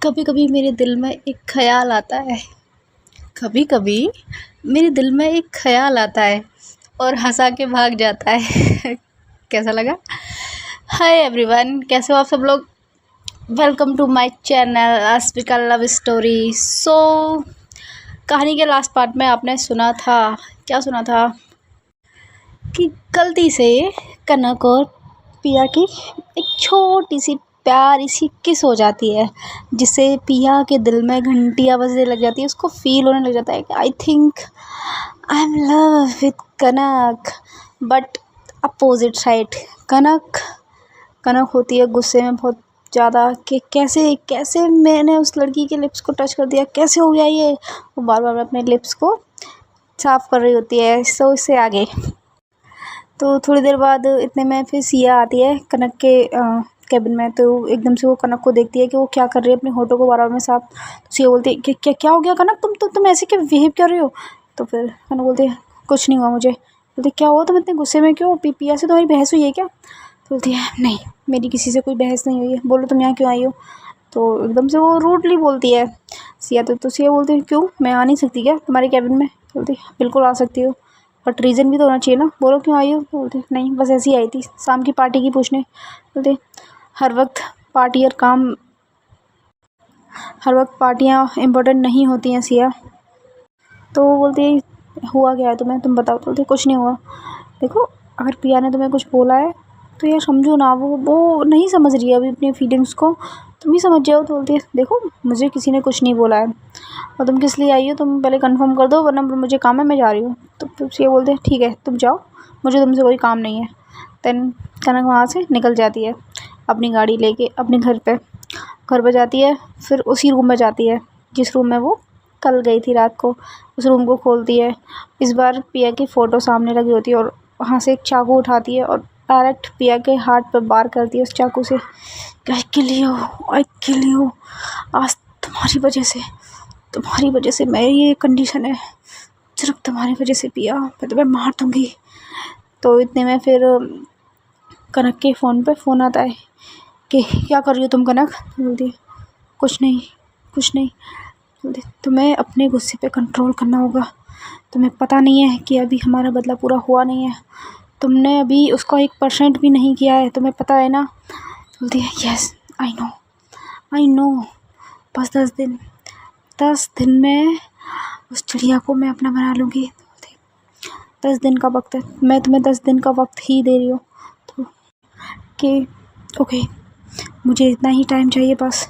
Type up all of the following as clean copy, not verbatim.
कभी कभी मेरे दिल में एक ख़याल आता है। कभी कभी मेरे दिल में एक ख़याल आता है और हंसा के भाग जाता है। कैसा लगा? हाय एवरीवन, कैसे हो आप सब लोग? वेलकम टू माय चैनल आस्पिका लव स्टोरी। कहानी के लास्ट पार्ट में आपने सुना था, क्या सुना था कि गलती से कनक और पिया की एक छोटी सी प्यारी सी किस हो जाती है, जिससे पिया के दिल में घंटियां बजने लग जाती है। उसको फील होने लग जाता है कि I think I am love with Kanak. But opposite side Kanak Kanak होती है गुस्से में बहुत ज़्यादा कि कैसे कैसे मैंने उस लड़की के लिप्स को टच कर दिया, कैसे हो गया ये। वो बार बार अपने लिप्स को साफ कर रही होती है। इससे आगे तो थोड़ी देर बाद इतने में फिर सिया आती है कनक के कैबिन में। तो एकदम से वो कनक को देखती है कि वो क्या कर रही है, अपने होठों को बार-बार में साफ। तो सिया बोलती है कि क्या क्या हो गया कनक, तुम ऐसे क्या बिहेव कर रही हो? तो फिर कनक बोलती है कुछ नहीं हुआ मुझे। बोलती क्या हुआ, तुम इतने गुस्से में क्यों? पिया से तुम्हारी बहस हुई है क्या? तो बोलती है नहीं, मेरी किसी से कोई बहस नहीं हुई है, बोलो तुम यहाँ क्यों आई हो? तो एकदम से वो रूडली बोलती है सिया। तो सिया बोलती है क्यों, मैं आ नहीं सकती क्या तुम्हारे कैबिन में? बोलती बिल्कुल आ सकती हो, बट रीज़न भी तो होना चाहिए ना, बोलो क्यों आई हो? तो बोलते नहीं, बस ऐसी आई थी शाम की पार्टी की पूछने। बोलते हर वक्त पार्टी और काम, हर वक्त पार्टियाँ इम्पोर्टेंट नहीं होती हैं सिया। तो वो बोलती हुआ क्या है तुम्हें, तुम बताओ। तो बोलती कुछ नहीं हुआ। देखो, अगर पिया ने तुम्हें कुछ बोला है तो यार समझो ना, वो नहीं समझ रही है अभी अपनी फीलिंग्स को, तुम ही समझ जाओ। तो बोलती है देखो, मुझे किसी ने कुछ नहीं बोला है और तुम किस लिए आई हो तुम पहले कंफर्म कर दो, वरना मुझे काम है, मैं जा रही हूँ। तो फिर ये बोलते हैं ठीक है तुम जाओ, मुझे तुमसे कोई काम नहीं है। देन कनक वहाँ से निकल जाती है अपनी गाड़ी लेके अपने घर पे जाती है। फिर उसी रूम में जाती है जिस रूम में वो कल गई थी रात को। उस रूम को खोलती है। इस बार पिया की फ़ोटो सामने लगी होती है और वहाँ से एक चाकू उठाती है और डायरेक्ट पिया के हार्ट पे वार करती है उस चाकू से। आई किल यू, आज तुम्हारी वजह से मेरी ये कंडीशन है, सिर्फ तुम्हारी वजह से पिया, मैं तुम्हें मार दूँगी। तो इतने में फिर कनक के फ़ोन पे फ़ोन आता है कि क्या कर रही हो तुम कनक? बोलती है कुछ नहीं। बोलती तुम्हें अपने गुस्से पे कंट्रोल करना होगा, तुम्हें पता नहीं है कि अभी हमारा बदला पूरा हुआ नहीं है, तुमने अभी उसका 1% भी नहीं किया है, तुम्हें पता है ना? बोलती है यस आई नो, बस 10 दिन में उस चिड़िया को मैं अपना बना लूँगी। 10 दिन का वक्त है, मैं तुम्हें 10 दिन का वक्त ही दे रही हूँ। तो कि ओके, मुझे इतना ही टाइम चाहिए बस।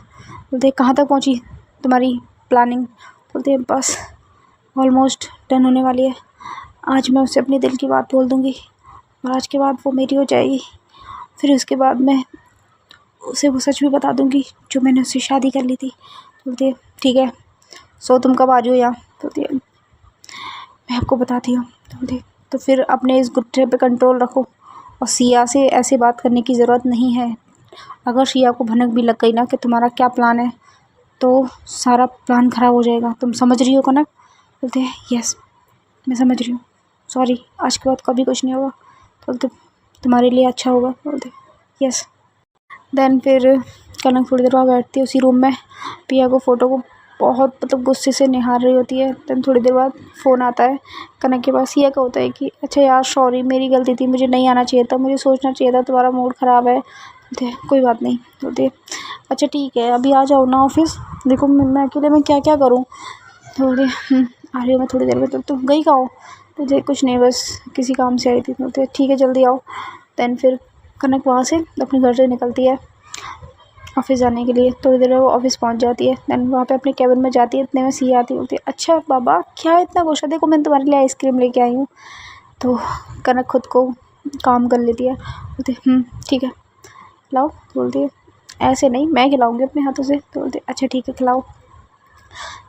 बोलते कहाँ तक पहुँची तुम्हारी प्लानिंग? बोलते हैं बस ऑलमोस्ट डन होने वाली है। आज मैं उससे अपने दिल की बात बोल दूँगी और आज के बाद वो मेरी हो जाएगी। फिर उसके बाद मैं उसे वो सच भी बता दूँगी जो मैंने उससे शादी कर ली थी। बोलती है ठीक है, सो तुम कब आ रही हो यहाँ? बोलती है मैं आपको बताती हूँ। बोलती है तो फिर अपने इस गुस्से पे कंट्रोल रखो और सिया से ऐसे बात करने की ज़रूरत नहीं है। अगर सिया को भनक भी लग गई ना कि तुम्हारा क्या प्लान है, तो सारा प्लान ख़राब हो जाएगा। तुम समझ रही हो कनक? बोलते हैं यस मैं समझ रही हूँ, सॉरी, आज के बाद कभी कुछ नहीं होगा। बोलते तुम्हारे लिए अच्छा होगा। बोलते यस। देन फिर कनक थोड़ी देर बाद बैठती है उसी रूम में, पिया को फ़ोटो को बहुत गुस्से से निहार रही होती है। देन थोड़ी देर बाद फ़ोन आता है कनक के पास। सिया का होता है कि अच्छा यार सॉरी, मेरी गलती थी, मुझे नहीं आना चाहिए था, मुझे सोचना चाहिए था, तुम्हारा मूड ख़राब है। बोलते हैं कोई बात नहीं। बोलते हैं अच्छा ठीक है, अभी आ जाओ ना ऑफिस, देखो मैं अकेले में क्या क्या करूँ। तो बोलते आ रही हूँ मैं थोड़ी देर में। तो तुम गई कहाँ हो? मुझे कुछ नहीं, बस किसी काम से आई थी। बोलते ठीक है जल्दी आओ। देन फिर कनक वहाँ से अपने घर से निकलती है ऑफ़िस जाने के लिए। थोड़ी देर में वो ऑफ़िस पहुँच जाती है। देन वहाँ पे अपने कैबिन में जाती है। इतने में सिया आती है। बोलती है अच्छा बाबा क्या इतना गुस्सा, देखो मैंने तुम्हारे लिए आइसक्रीम लेके आई हूँ। तो कनक खुद को काम कर लेती है। बोलती ठीक है खिलाओ। तो बोलती है ऐसे नहीं, मैं खिलाऊँगी अपने हाथों से। तो बोलते अच्छा ठीक है खिलाओ।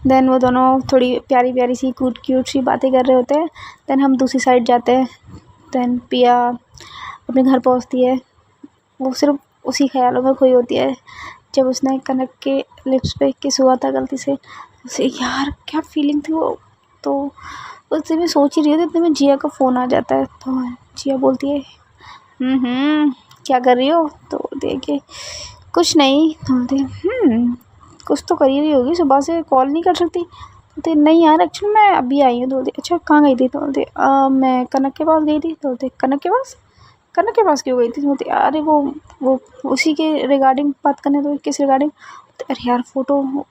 देन वो दोनों थोड़ी प्यारी प्यारी सी क्यूट सी बातें कर रहे होते हैं। देन हम दूसरी साइड जाते हैं। देन पिया अपने घर पहुँचती है। वो सिर्फ उसी ख्यालों में खोई होती है जब उसने कनक के लिप्स पे किस हुआ था गलती से। उसे यार क्या फीलिंग थी वो। तो उस दिन मैं सोच ही रही थी, इतने में जिया का फ़ोन आ जाता है। तो जिया बोलती है क्या कर रही हो? तो देखिए कुछ नहीं। तो बोलती है कुछ तो कर ही रही होगी, सुबह से कॉल नहीं कर सकती। बोलते नहीं यार एक्चुअली मैं अभी आई हूँ। तो बोलते अच्छा कहाँ गई थी? तो बोलते मैं कनक के पास गई थी। तो बोलते कनक के पास? कनक के पास क्यों गई थी? तो बोलते अरे वो उसी के रिगार्डिंग बात करने। तो किस रिगार्डिंग? अरे यार फ़ोटो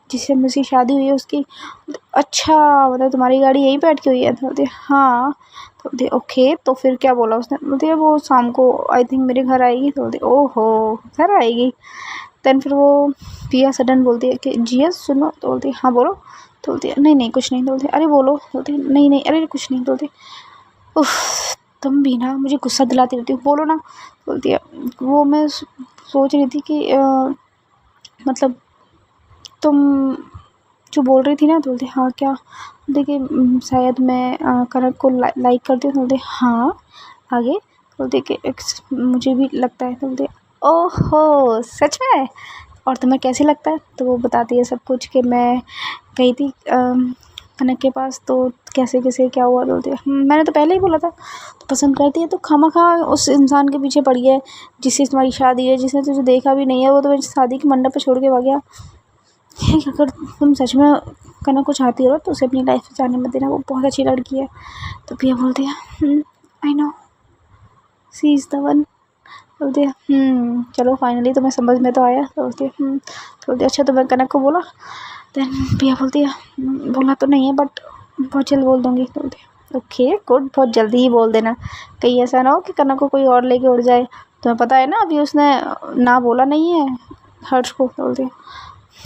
जिससे मुझसे शादी हुई है उसकी। बोलते, अच्छा मतलब तुम्हारी गाड़ी यहीं पे अटकी हुई है? तो बोलते हाँ। तो बोलते ओके, तो फिर क्या बोला उसने? बोलते वो शाम को आई थिंक मेरे घर आएगी। तो बोलते ओहो घर आएगी। देन फिर वो पिया सडन बोलती है कि जिया सुनो। तो बोलती हाँ बोलो। तो बोलती है नहीं नहीं कुछ नहीं। तो बोलते अरे बोलो। तो बोलती नहीं नहीं अरे कुछ नहीं। तो बोलती उफ तुम भी ना मुझे गुस्सा दिलाती रहती हो, बोलो ना। तो बोलती है वो मैं सोच रही थी कि मतलब तुम जो बोल रही थी ना। तो बोलते हाँ क्या? देखिए शायद मैं कनक को लाइक करती हूँ। तो बोलते हाँ आगे? तो बोलते कि मुझे भी लगता है। तो बोलते ओहो सच में? और तुम्हें कैसे लगता है? तो वो बताती है सब कुछ कि मैं गई थी कनक के पास, तो कैसे कैसे क्या हुआ। तो बोलते मैंने तो पहले ही बोला था। तो पसंद करती है तो खामखा उस इंसान के पीछे पड़ी है जिससे तुम्हारी शादी है, जिसने तुझे देखा भी नहीं है, वो तुम्हें शादी के मंडप पे छोड़ के भाग गया। अगर तुम सच में कनक को चाहती हो तो उसे अपनी लाइफ में जाने मत देना, वो बहुत अच्छी लड़की है। तो पिया बोलती है I know C is the one. बोलती है चलो फाइनली तुम्हें समझ में तो आया। तो बोलती है तो बोलती है अच्छा तो मैं कनक को बोला? देन पिया बोलती है बोला तो नहीं है बट बहुत जल्द बोल दूँगी। तो बोलती है ओके गुड, बहुत जल्दी ही बोल देना, कहीं ऐसा ना हो कि कनक को कोई और लेके उड़ जाए। तुम्हें पता है ना अभी उसने ना बोला नहीं है हर्ष को। तो बोलती है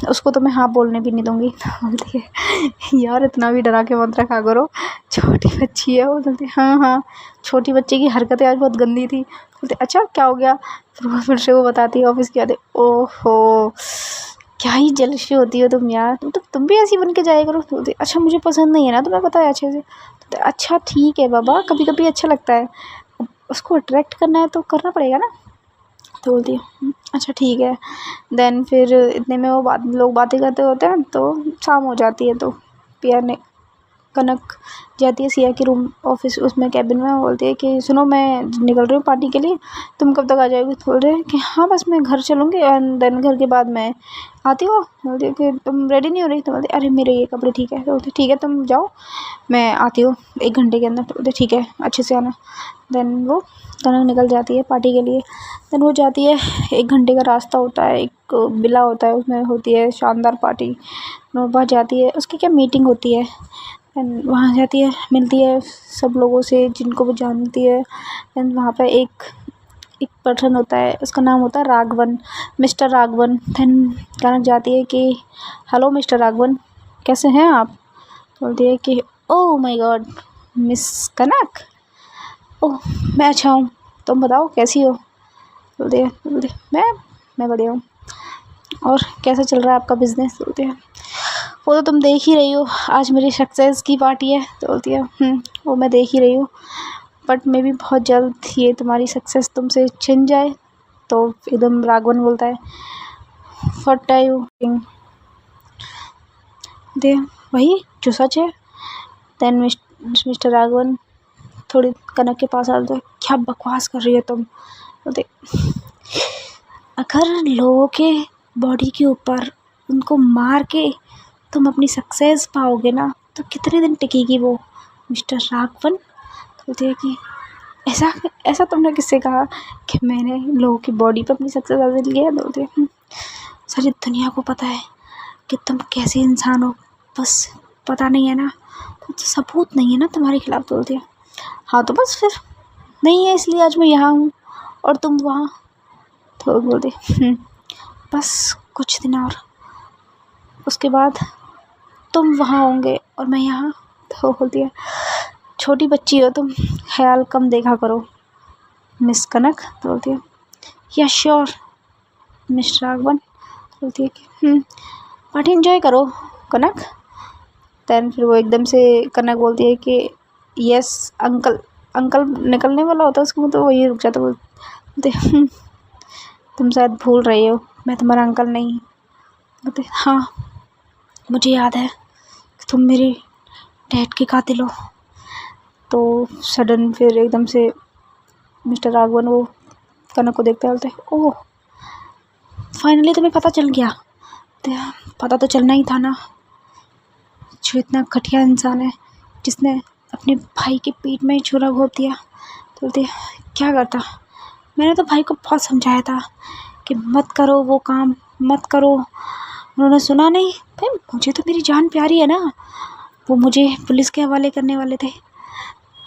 उसको तो मैं हाँ बोलने भी नहीं दूँगी। तो बोलती है यार इतना भी डरा के मत रखा करो, छोटी बच्ची है वो। बोलती हाँ हाँ छोटी बच्ची की हरकतें आज बहुत गंदी थी। बोलते अच्छा क्या हो गया? फिर से वो बताती है ऑफिस की यादें। ओहो क्या ही जेलसी होती हो तुम यार, तुम भी ऐसी बन के जाया करो। तो बोलती अच्छा मुझे पसंद नहीं है ना, तुम्हें पता है अच्छे से। तो अच्छा ठीक है बाबा, कभी कभी अच्छा लगता है, उसको अट्रैक्ट करना है तो करना पड़ेगा ना। तो बोलती है अच्छा ठीक है। देन फिर इतने में वो लोग बातें करते होते हैं तो शाम हो जाती है। तो पिया ने कनक जाती है सिया के रूम ऑफिस उसमें कैबिन में, बोलती है कि सुनो मैं निकल रही हूँ पार्टी के लिए, तुम कब तक आ जाओगी? तो बोल रहे हैं कि हाँ बस मैं घर चलूँगी एंड देन घर के बाद मैं आती हो। बोलती है कि तुम रेडी नहीं हो रही? तो बोलती अरे मेरे ये कपड़े ठीक है। तो बोलती ठीक है तुम जाओ मैं आती हूँ 1 घंटे के अंदर। तो बोलते ठीक है अच्छे से आना। देन वो कनक निकल जाती है पार्टी के लिए। देन वो जाती है, 1 घंटे का रास्ता होता है, एक विला होता है उसमें होती है शानदार पार्टी। वहाँ जाती है, उसकी क्या मीटिंग होती है। एंड वहाँ जाती है, मिलती है सब लोगों से जिनको वो जानती है। एंड वहाँ पे एक एक पर्सन होता है, उसका नाम होता है राघवन, मिस्टर राघवन। देन कनक जाती है कि हेलो मिस्टर राघवन कैसे हैं आप? तो बोलती है कि ओह माय गॉड मिस कनक, ओह मैं अच्छा हूँ, तुम बताओ कैसी हो? बोलती है मैं बढ़िया हूँ, और कैसा चल रहा है आपका बिज़नेस? बोलते हैं वो तो तुम देख ही रही हो, आज मेरी सक्सेस की पार्टी है। तो बोलती है वो मैं देख ही रही हूँ, बट मे भी बहुत जल्द ये तुम्हारी सक्सेस तुमसे छिन जाए। तो एकदम राघवन बोलता है व्हाट आर यू दे वही जो सच है। देन मिस्टर राघवन थोड़ी कनक के पास आते हैं, क्या बकवास कर रही है तुम? बोलते अगर लोगों के बॉडी के ऊपर उनको मार के तुम अपनी सक्सेस पाओगे ना तो कितने दिन टिकेगी वो मिस्टर राघवन? तो बोलते हैं कि ऐसा ऐसा तुमने किससे कहा कि मैंने लोगों की बॉडी पे अपनी सक्सेस हासिल किया? तो बोलते हैं सारी दुनिया को पता है कि तुम कैसे इंसान हो, बस पता नहीं है ना, तो सबूत नहीं है ना तुम्हारे खिलाफ। बोलते हैं हाँ तो बस फिर नहीं है, इसलिए आज मैं यहाँ हूँ और तुम वहाँ। तो बोलते बस कुछ दिन और, उसके बाद तुम वहाँ होंगे और मैं यहाँ। तो बोलती है छोटी बच्ची हो तुम, ख्याल कम देखा करो मिस कनक। तो बोलती है या श्योर मिस्टर राघवन। बोलती है कि पार्टी एंजॉय करो कनक। दैन फिर वो एकदम से कनक बोलती है कि यस अंकल। अंकल निकलने वाला होता है उसके मुँह, तो वही रुक जाता। बोलते तुम शायद भूल रही हो, मैं तुम्हारा अंकल नहीं। बोलते हाँ मुझे याद है कि तुम मेरे डैड के कातिल हो। तो सडन फिर एकदम से मिस्टर राघवन वो कनक को देखते बोलते ओह फाइनली तुम्हें पता चल गया। पता तो चलना ही था ना, जो इतना घटिया इंसान है जिसने अपने भाई के पेट में ही छुरा घोंप दिया। तो बोलती है क्या करता, मैंने तो भाई को बहुत समझाया था कि मत करो वो काम, मत करो, उन्होंने सुना नहीं। भाई मुझे तो मेरी जान प्यारी है ना, वो मुझे पुलिस के हवाले करने वाले थे,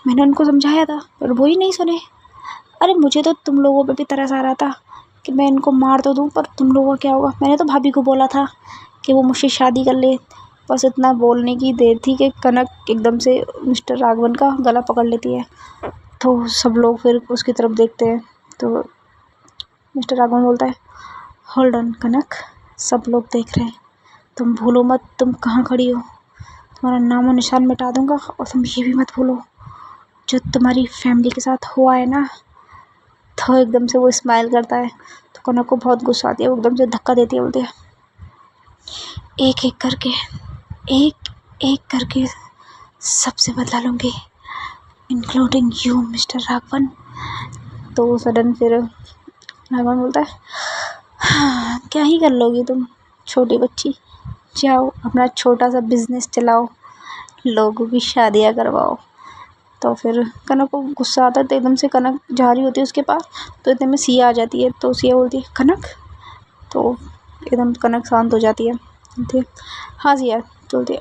मैंने उनको समझाया था पर वो ही नहीं सुने। अरे मुझे तो तुम लोगों पे भी तरस आ रहा था कि मैं इनको मार तो दूँ, पर तुम लोगों का क्या होगा। मैंने तो भाभी को बोला था कि वो मुझसे शादी कर ले। बस इतना बोलने की देर थी कि कनक एकदम से मिस्टर राघवन का गला पकड़ लेती है। तो सब लोग फिर उसकी तरफ देखते हैं। तो मिस्टर राघवन बोलता है होल्ड ऑन कनक, सब लोग देख रहे हैं, तुम भूलो मत तुम कहाँ खड़ी हो, तुम्हारा नामो निशान मिटा दूंगा। और तुम ये भी मत भूलो जो तुम्हारी फैमिली के साथ हुआ है ना। तो एकदम से वो स्माइल करता है। तो कनक को बहुत गुस्सा आती है, वो एकदम से धक्का देती है, बोलती है एक एक करके, एक एक करके सबसे बदला लूँगी, इंक्लूडिंग यू मिस्टर राघवन। तो सडन फिर राघवन बोलता है हाँ क्या ही कर लोगी तुम छोटी बच्ची, जाओ अपना छोटा सा बिजनेस चलाओ, लोगों की शादियाँ करवाओ। तो फिर कनक को गुस्सा आता है। तो एकदम से कनक जा रही होती है उसके पास, तो इतने में सिया आ जाती है। तो सिया बोलती है कनक, तो एकदम कनक शांत हो जाती है। बोलती है हाँ सिया। तो बोलती है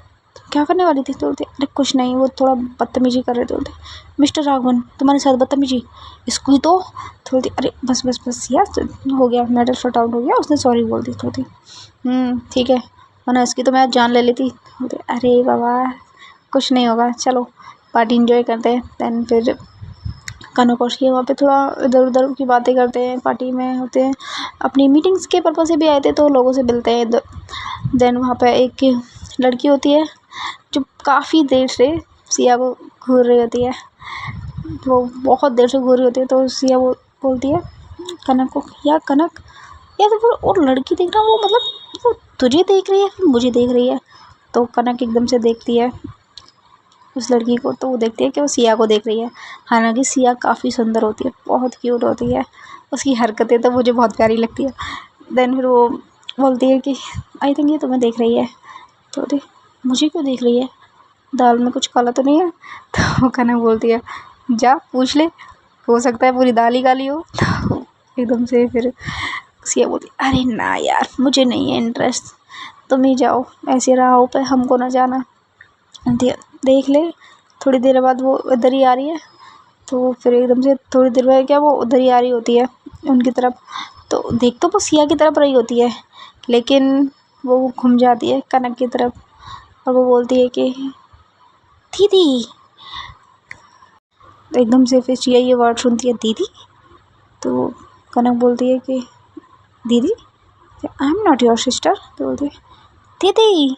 क्या करने वाली थी। तो बोलती है अरे कुछ नहीं, वो थोड़ा बदतमीजी कर रहे थे। बोलते मिस्टर राघवन तुम्हारे साथ बदतमीजी, इसको ही तो। बोलती अरे बस बस बस सिया, हो गया मैटर सॉर्ट आउट हो गया, उसने सॉरी बोल दी। तो ठीक है, वरना इसकी तो मैं जान ले लेती। बोलते अरे बाबा कुछ नहीं होगा, चलो पार्टी इंजॉय करते हैं। दैन फिर कनक और शिया वहाँ पे थोड़ा इधर उधर की बातें करते हैं, पार्टी में होते हैं, अपनी मीटिंग्स के पर्पज़ से भी आए थे तो लोगों से मिलते हैं। देन वहाँ पे एक लड़की होती है जो काफ़ी देर से सिया को घूर रही होती है, वो बहुत देर से घूर रही होती है। तो सिया वो बोलती है कनक को या कनक या तो फिर और लड़की देख रहा वो मतलब वो तुझे देख रही है फिर मुझे देख रही है। तो कनक एकदम से देखती है उस लड़की को, तो वो देखती है कि वो सिया को देख रही है। हालांकि सिया काफ़ी सुंदर होती है, बहुत क्यूट होती है, उसकी हरकतें तो मुझे बहुत प्यारी लगती है। देन फिर वो बोलती है कि आई थिंक ये तुम्हें देख रही है। तो बोलती मुझे क्यों देख रही है, दाल में कुछ काला तो नहीं है। तो कनक बोलती है जा पूछ ले, हो सकता है पूरी दाल ही काली हो। तो एकदम से फिर सिया बोलती अरे ना यार मुझे नहीं है इंटरेस्ट, तुम ही जाओ, ऐसे राहों पे हमको ना जाना। देख ले थोड़ी देर बाद वो इधर ही आ रही है। तो फिर एकदम से थोड़ी देर बाद क्या वो उधर ही आ रही होती है उनकी तरफ। तो देख तो वो सिया की तरफ रही होती है, लेकिन वो घूम जाती है कनक की तरफ और वो बोलती है कि दीदी। तो एकदम से फिर सिया ये वर्ड सुनती है दीदी। तो कनक बोलती है कि दीदी I am not your sister. तो बोलती है दीदी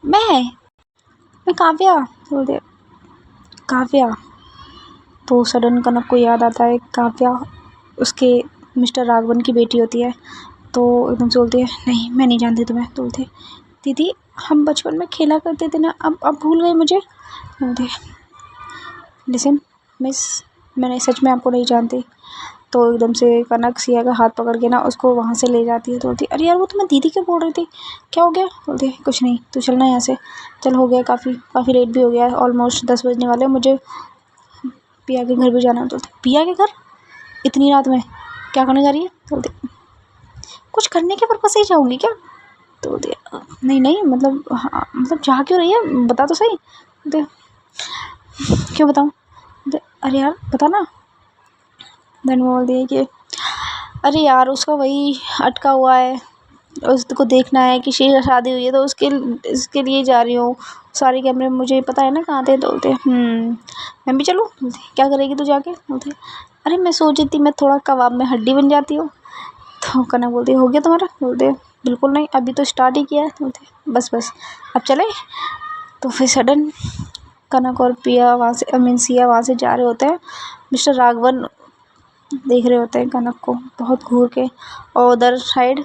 मैं काव्या। तो बोलती है काव्या। तो सडन कनक को याद आता है काव्या उसके मिस्टर राघवन की बेटी होती है। तो एकदम से बोलती है नहीं मैं नहीं जानती तुम्हें। तो बोलते दीदी हम बचपन में खेला करते थे ना, अब भूल गए मुझे। बोलते लिसन मिस, मैंने सच में आपको नहीं जानती। तो एकदम से कनक सिया का हाथ पकड़ के ना उसको वहाँ से ले जाती है। तो बोलती अरे यार वो तो मैं दीदी क्यों बोल रही थी, क्या हो गया। बोलती कुछ नहीं, तू चलना यहाँ से, चल हो गया काफ़ी लेट भी हो गया है, ऑलमोस्ट 10 बजने वाले, मुझे पिया के घर भी जाना है। तो बोलती पिया के घर इतनी रात में क्या करने जा रही है। तो बोलती कुछ करने के पर्पज़ से ही जाऊँगी क्या। तो बोलती नहीं मतलब हाँ मतलब जा क्यों रही है बता तो सही। बोलती क्यों बताऊँ। अरे यार बता ना। देन वो बोलती है कि अरे यार उसका वही अटका हुआ है, उसको देखना है कि शादी हुई है तो इसके लिए जा रही हूँ, सारे कैमरे मुझे पता है ना कहाँ थे। तो बोलते मैं भी चलूँ। बोलते क्या करेगी तू जाके। बोलते अरे मैं सोच रही थी मैं थोड़ा कबाब में हड्डी बन जाती हूँ। तो कनक बोलती हो गया तुम्हारा। बोलते बिल्कुल नहीं अभी तो स्टार्ट ही किया है। तो बोलते बस अब चले। तो फिर सडन कनक और पिया वहाँ से सिया वहाँ से जा रहे होते हैं। मिस्टर राघवन देख रहे होते हैं कनक को बहुत घूर के, और उधर साइड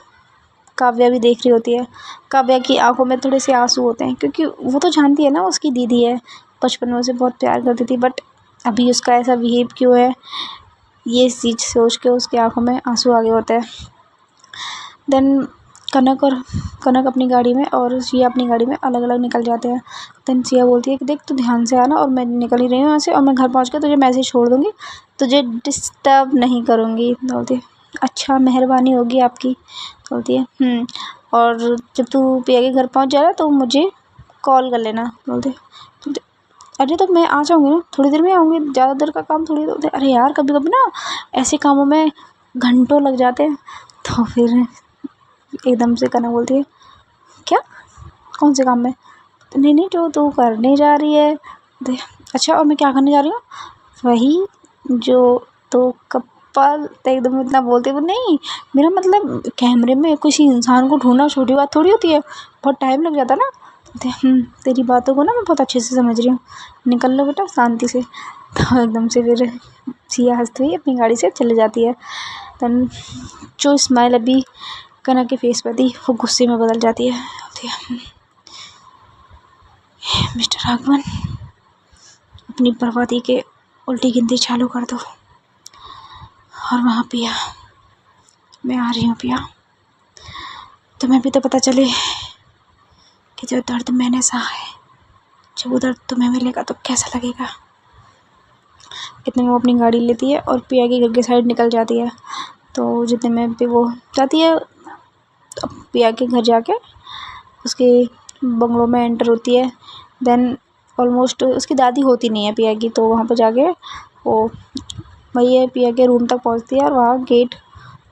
काव्या भी देख रही होती है। काव्या की आंखों में थोड़े से आंसू होते हैं क्योंकि वो तो जानती है ना उसकी दीदी है, बचपन में उसे बहुत प्यार करती थी, बट अभी उसका ऐसा बिहेव क्यों है ये चीज़ सोच के उसकी आंखों में आंसू आ गए होते हैं। देन कनक अपनी गाड़ी में और सिया अपनी गाड़ी में अलग अलग निकल जाते हैं। देन सिया बोलती है कि देख तू ध्यान से आना, और मैं निकल ही रही हूँ यहाँ से, और मैं घर पहुँच कर तुझे मैसेज छोड़ दूँगी, तुझे डिस्टर्ब नहीं करूँगी। बोलती है अच्छा, मेहरबानी होगी आपकी। बोलती है और जब तू पिया के घर पहुँच जाए तो मुझे कॉल कर लेना। बोलते अरे तो मैं आ जाऊँगी ना, थोड़ी देर में आऊँगी, ज़्यादा देर का काम थोड़ी। बोलते अरे यार कभी कभी ना ऐसे कामों में घंटों लग जाते हैं। तो फिर एकदम से कनक बोलती है क्या, कौन से काम में? तो नहीं नहीं, जो तू करने जा रही है। अच्छा, और मैं क्या करने जा रही हूँ? वही जो तो कपल। तो एकदम इतना बोलते वो नहीं, मेरा मतलब कैमरे में किसी इंसान को ढूंढना छोटी बात थोड़ी होती है, बहुत टाइम लग जाता ना। तेरी बातों को ना मैं बहुत अच्छे से समझ रही हूँ, निकल लो बेटा शांति से। तो एकदम से फिर सिया हंसती हुई अपनी गाड़ी से चले जाती है। तन जो स्माइल अभी कनक के फेस पर थी वो गुस्से में बदल जाती है। मिस्टर राघवन, अपनी बर्बादी के उल्टी गिनती चालू कर दो। और वहाँ पिया, मैं आ रही हूँ पिया, तुम्हें भी तो पता चले कि जो दर्द मैंने सहा है, जब वो दर्द तुम्हें मिलेगा तो कैसा लगेगा। इतने में वो अपनी गाड़ी लेती है और पिया के घर के साइड निकल जाती है। तो जितने में भी वो जाती है, तो पिया के घर जाके उसके बंगलों में एंटर होती है। देन ऑलमोस्ट उसकी दादी होती नहीं है पिया की, तो वहाँ पर जाके वो वही है पिया के रूम तक पहुँचती है और वहाँ गेट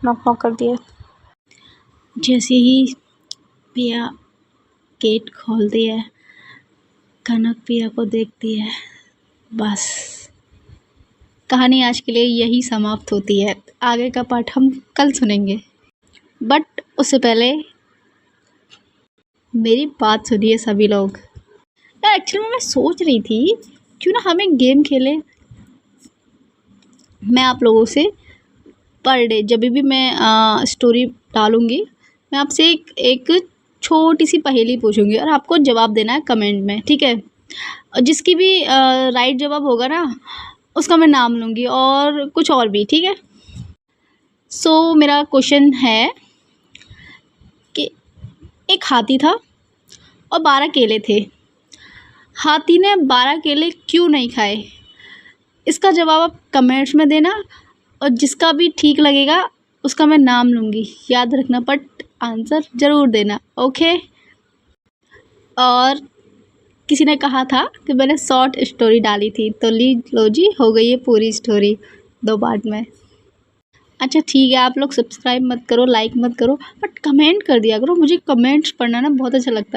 नॉक करती है। जैसे ही पिया गेट खोलती है, कनक पिया को देखती है। बस कहानी आज के लिए यही समाप्त होती है। आगे का पार्ट हम कल सुनेंगे, बट उससे पहले मेरी बात सुनिए सभी लोग। यार एक्चुअली में मैं सोच रही थी क्यों ना हम एक गेम खेलें। मैं आप लोगों से पर डे जब भी मैं स्टोरी डालूँगी, मैं आपसे एक छोटी सी पहेली पूछूंगी और आपको जवाब देना है कमेंट में, ठीक है। और जिसकी भी राइट जवाब होगा ना, उसका मैं नाम लूँगी और कुछ और भी, ठीक है। सो मेरा क्वेश्चन है कि एक हाथी था और 12 केले थे। हाथी ने 12 केले क्यों नहीं खाए? इसका जवाब आप कमेंट्स में देना, और जिसका भी ठीक लगेगा उसका मैं नाम लूँगी, याद रखना, बट आंसर ज़रूर देना, ओके। और किसी ने कहा था कि मैंने शॉर्ट स्टोरी डाली थी, तो लो जी, हो गई है पूरी स्टोरी 2 पार्ट में। अच्छा ठीक है, आप लोग सब्सक्राइब मत करो, लाइक मत करो, बट कमेंट कर दिया करो। मुझे कमेंट्स पढ़ना ना बहुत अच्छा लगता है।